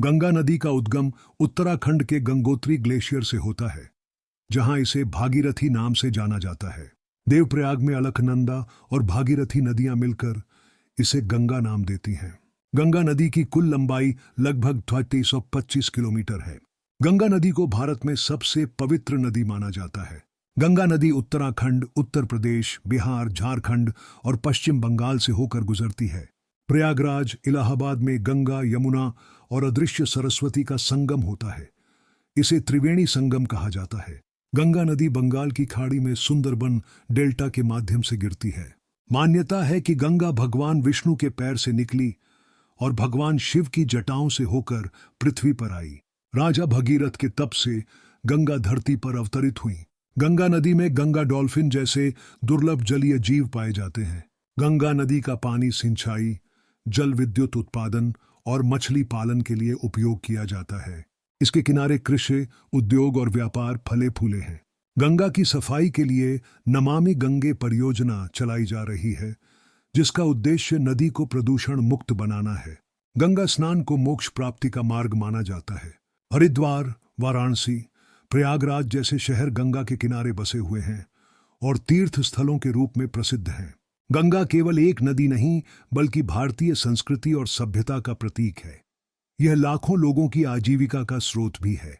गंगा नदी का उद्गम उत्तराखंड के गंगोत्री ग्लेशियर से होता है, जहां इसे भागीरथी नाम से जाना जाता है। देवप्रयाग में अलकनंदा और भागीरथी नदियां मिलकर इसे गंगा नाम देती हैं। गंगा नदी की कुल लंबाई लगभग 3325 किलोमीटर है। गंगा नदी को भारत में सबसे पवित्र नदी माना जाता है। गंगा नदी उत्तराखंड, उत्तर प्रदेश, बिहार, झारखंड और पश्चिम बंगाल से होकर गुजरती है। प्रयागराज, इलाहाबाद में गंगा, यमुना और अदृश्य सरस्वती का संगम होता है। इसे त्रिवेणी संगम कहा जाता है। गंगा नदी बंगाल की खाड़ी में सुंदरबन डेल्टा के माध्यम से गिरती है। मान्यता है कि गंगा भगवान विष्णु के पैर से निकली और भगवान शिव की जटाओं से होकर पृथ्वी पर आई। राजा भगीरथ के तप से गंगा धरती पर अवतरित हुई। गंगा नदी में गंगा डॉल्फिन जैसे दुर्लभ जलीय जीव पाए जाते हैं। गंगा नदी का पानी सिंचाई, जल विद्युत उत्पादन और मछली पालन के लिए उपयोग किया जाता है। इसके किनारे कृषि, उद्योग और व्यापार फले फूले हैं। गंगा की सफाई के लिए नमामि गंगे परियोजना चलाई जा रही है, जिसका उद्देश्य नदी को प्रदूषण मुक्त बनाना है। गंगा स्नान को मोक्ष प्राप्ति का मार्ग माना जाता है। हरिद्वार, वाराणसी, प्रयागराज जैसे शहर गंगा के किनारे बसे हुए हैं और तीर्थ स्थलों के रूप में प्रसिद्ध हैं। गंगा केवल एक नदी नहीं, बल्कि भारतीय संस्कृति और सभ्यता का प्रतीक है। यह लाखों लोगों की आजीविका का स्रोत भी है।